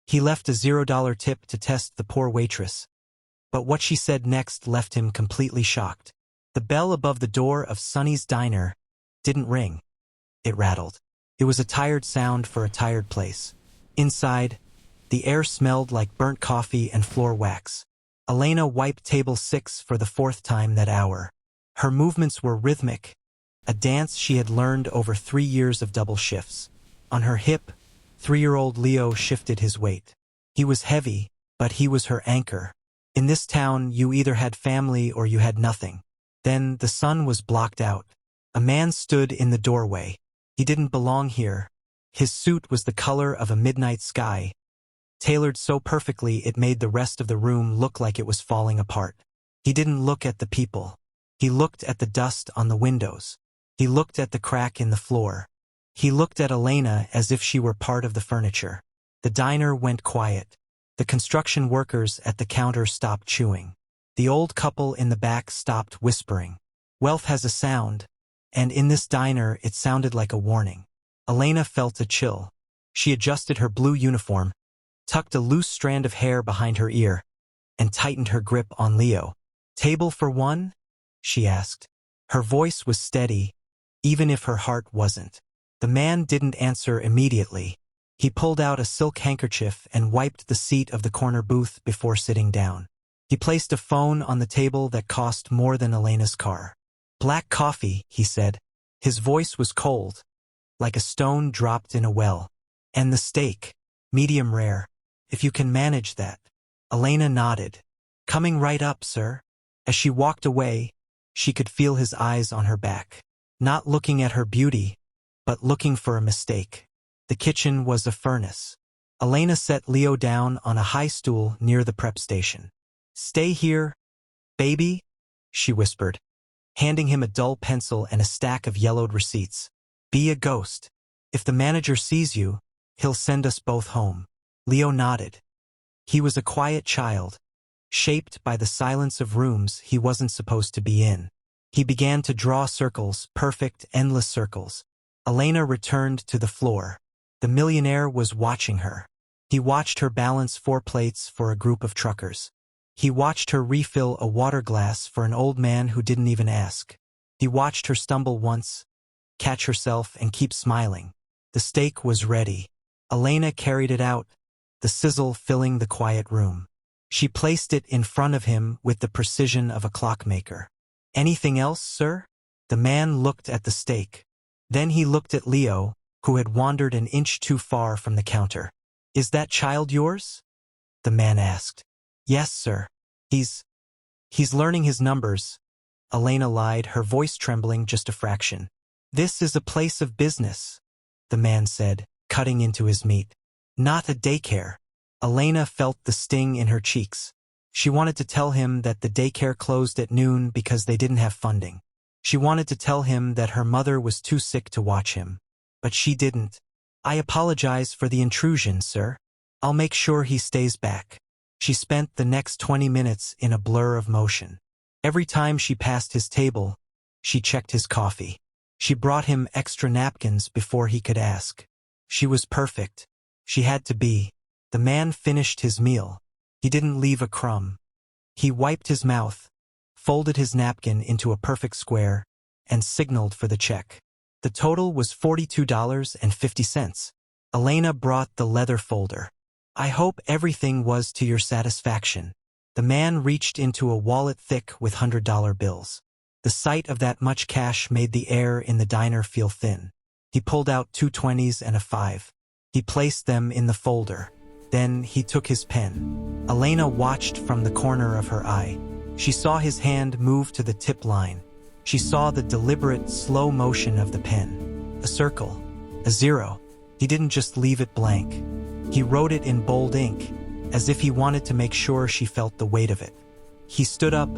He left a $0 tip to test the poor waitress. But what she said next left him completely shocked. The bell above the door of Sonny's diner didn't ring. It rattled. It was a tired sound for a tired place. Inside, the air smelled like burnt coffee and floor wax. Elena wiped table 6 for the 4th time that hour. Her movements were rhythmic, a dance she had learned over 3 years of double shifts. On her hip, 3-year-old Leo shifted his weight. He was heavy, but he was her anchor. In this town, you either had family or you had nothing. Then the sun was blocked out. A man stood in the doorway. He didn't belong here. His suit was the color of a midnight sky, tailored so perfectly it made the rest of the room look like it was falling apart. He didn't look at the people. He looked at the dust on the windows. He looked at the crack in the floor. He looked at Elena as if she were part of the furniture. The diner went quiet. The construction workers at the counter stopped chewing. The old couple in the back stopped whispering. Wealth has a sound, and in this diner it sounded like a warning. Elena felt a chill. She adjusted her blue uniform, tucked a loose strand of hair behind her ear, and tightened her grip on Leo. "Table for one?" she asked. Her voice was steady, even if her heart wasn't. The man didn't answer immediately. He pulled out a silk handkerchief and wiped the seat of the corner booth before sitting down. He placed a phone on the table that cost more than Elena's car. "Black coffee," he said. His voice was cold, like a stone dropped in a well. "And the steak, medium rare, if you can manage that." Elena nodded. "Coming right up, sir." As she walked away, she could feel his eyes on her back. Not looking at her beauty, but looking for a mistake. The kitchen was a furnace. Elena set Leo down on a high stool near the prep station. "Stay here, baby," she whispered, handing him a dull pencil and a stack of yellowed receipts. "Be a ghost. If the manager sees you, he'll send us both home." Leo nodded. He was a quiet child, shaped by the silence of rooms he wasn't supposed to be in. He began to draw circles, perfect, endless circles. Elena returned to the floor. The millionaire was watching her. He watched her balance 4 plates for a group of truckers. He watched her refill a water glass for an old man who didn't even ask. He watched her stumble once, catch herself, and keep smiling. The steak was ready. Elena carried it out, the sizzle filling the quiet room. She placed it in front of him with the precision of a clockmaker. "Anything else, sir?" The man looked at the steak. Then he looked at Leo, who had wandered an inch too far from the counter. "Is that child yours?" the man asked. "Yes, sir. He's learning his numbers," Elena lied, her voice trembling just a fraction. "This is a place of business," the man said, cutting into his meat. "Not a daycare." Elena felt the sting in her cheeks. She wanted to tell him that the daycare closed at noon because they didn't have funding. She wanted to tell him that her mother was too sick to watch him. But she didn't. "I apologize for the intrusion, sir. I'll make sure he stays back." She spent the next 20 minutes in a blur of motion. Every time she passed his table, she checked his coffee. She brought him extra napkins before he could ask. She was perfect. She had to be. The man finished his meal. He didn't leave a crumb. He wiped his mouth, folded his napkin into a perfect square, and signaled for the check. The total was $42.50. Elena brought the leather folder. "I hope everything was to your satisfaction." The man reached into a wallet thick with $100 bills. The sight of that much cash made the air in the diner feel thin. He pulled out 2 20s and a 5. He placed them in the folder. Then he took his pen. Elena watched from the corner of her eye. She saw his hand move to the tip line. She saw the deliberate, slow motion of the pen. A circle. A 0. He didn't just leave it blank. He wrote it in bold ink, as if he wanted to make sure she felt the weight of it. He stood up,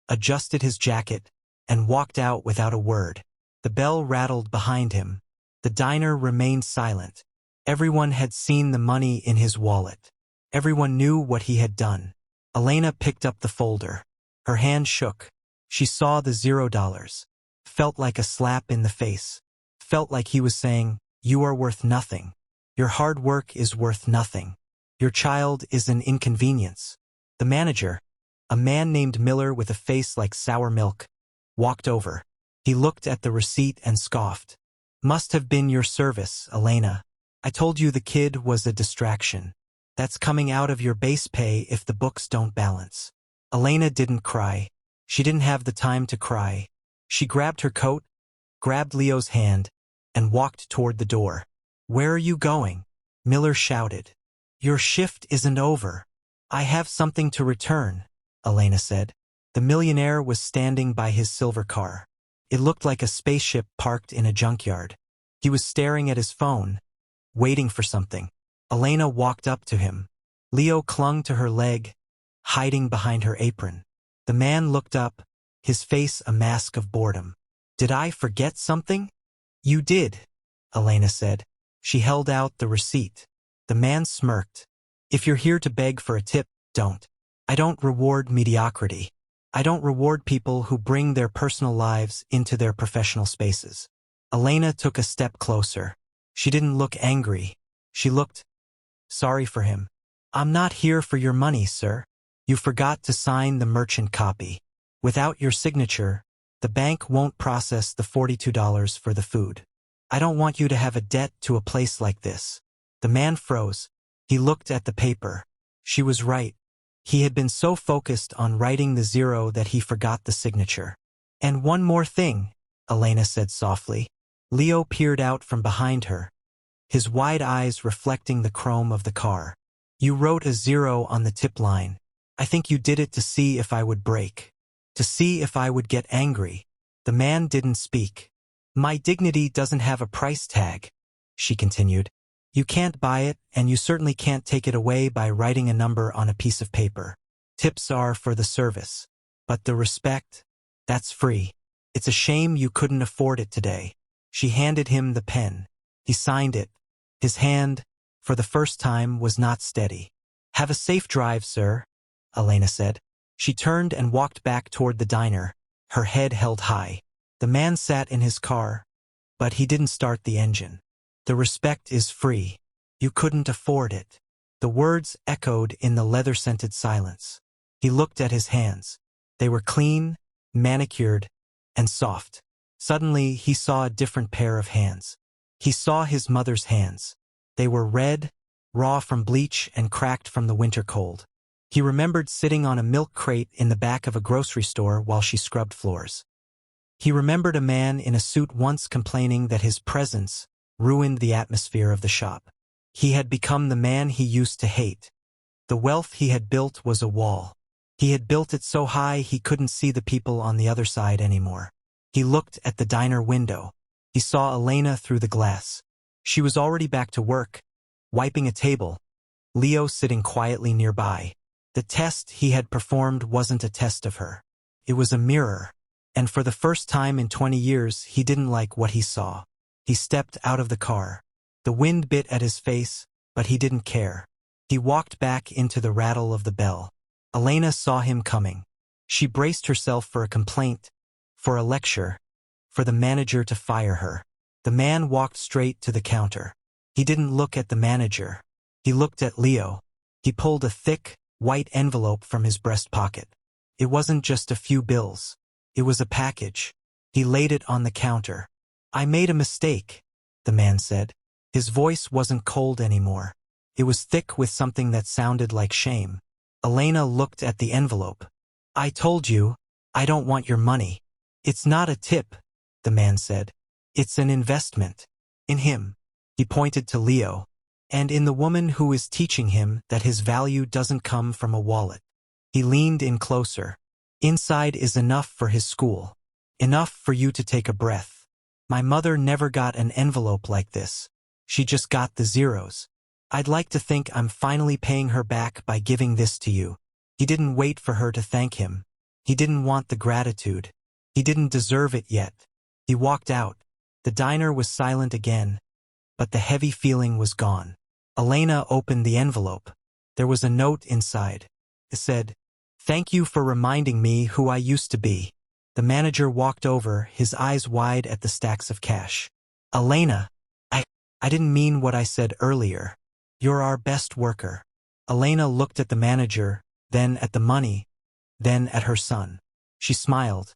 adjusted his jacket, and walked out without a word. The bell rattled behind him. The diner remained silent. Everyone had seen the money in his wallet. Everyone knew what he had done. Elena picked up the folder. Her hand shook. She saw the $0. Felt like a slap in the face. Felt like he was saying, "You are worth nothing. Your hard work is worth nothing." Your child is an inconvenience. The manager, a man named Miller with a face like sour milk, walked over. He looked at the receipt and scoffed. Must have been your service, Elena. I told you the kid was a distraction. That's coming out of your base pay if the books don't balance. Elena didn't cry. She didn't have the time to cry. She grabbed her coat, grabbed Leo's hand, and walked toward the door. Where are you going? Miller shouted. Your shift isn't over. I have something to return, Elena said. The millionaire was standing by his silver car. It looked like a spaceship parked in a junkyard. He was staring at his phone, waiting for something. Elena walked up to him. Leo clung to her leg, hiding behind her apron. The man looked up, his face a mask of boredom. Did I forget something? You did, Elena said. She held out the receipt. The man smirked. If you're here to beg for a tip, don't. I don't reward mediocrity. I don't reward people who bring their personal lives into their professional spaces. Elena took a step closer. She didn't look angry. She looked sorry for him. I'm not here for your money, sir. You forgot to sign the merchant copy. Without your signature, the bank won't process the $42 for the food. I don't want you to have a debt to a place like this. The man froze. He looked at the paper. She was right. He had been so focused on writing the zero that he forgot the signature. And one more thing, Elena said softly. Leo peered out from behind her, his wide eyes reflecting the chrome of the car. You wrote a zero on the tip line. I think you did it to see if I would break. To see if I would get angry. The man didn't speak. My dignity doesn't have a price tag, she continued. You can't buy it, and you certainly can't take it away by writing a number on a piece of paper. Tips are for the service. But the respect, that's free. It's a shame you couldn't afford it today. She handed him the pen. He signed it. His hand, for the first time, was not steady. Have a safe drive, sir, Elena said. She turned and walked back toward the diner, her head held high. The man sat in his car, but he didn't start the engine. The respect is free. You couldn't afford it. The words echoed in the leather-scented silence. He looked at his hands. They were clean, manicured, and soft. Suddenly, he saw a different pair of hands. He saw his mother's hands. They were red, raw from bleach and cracked from the winter cold. He remembered sitting on a milk crate in the back of a grocery store while she scrubbed floors. He remembered a man in a suit once complaining that his presence ruined the atmosphere of the shop. He had become the man he used to hate. The wealth he had built was a wall. He had built it so high he couldn't see the people on the other side anymore. He looked at the diner window. He saw Elena through the glass. She was already back to work, wiping a table, Leo sitting quietly nearby. The test he had performed wasn't a test of her. It was a mirror, and for the first time in 20 years he didn't like what he saw. He stepped out of the car. The wind bit at his face, but he didn't care. He walked back into the rattle of the bell. Elena saw him coming. She braced herself for a complaint, for a lecture, for the manager to fire her. The man walked straight to the counter. He didn't look at the manager. He looked at Leo. He pulled a thick, white envelope from his breast pocket. It wasn't just a few bills. It was a package. He laid it on the counter. I made a mistake, the man said. His voice wasn't cold anymore. It was thick with something that sounded like shame. Elena looked at the envelope. I told you, I don't want your money. It's not a tip, the man said. It's an investment. In him. He pointed to Leo. And in the woman who is teaching him that his value doesn't come from a wallet. He leaned in closer. Inside is enough for his school. Enough for you to take a breath. My mother never got an envelope like this. She just got the zeros. I'd like to think I'm finally paying her back by giving this to you. He didn't wait for her to thank him. He didn't want the gratitude. He didn't deserve it yet. He walked out. The diner was silent again, but the heavy feeling was gone. Elena opened the envelope. There was a note inside. It said, "Thank you for reminding me who I used to be." The manager walked over, his eyes wide at the stacks of cash. Elena, I didn't mean what I said earlier. You're our best worker. Elena looked at the manager, then at the money, then at her son. She smiled.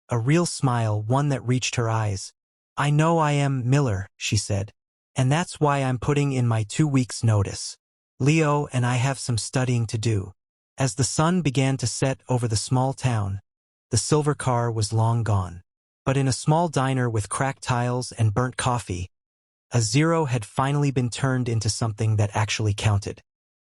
A real smile, one that reached her eyes. "I know I am Miller," she said. "And that's why I'm putting in my 2 weeks' notice. Leo and I have some studying to do." As the sun began to set over the small town, the silver car was long gone. But in a small diner with cracked tiles and burnt coffee, a zero had finally been turned into something that actually counted.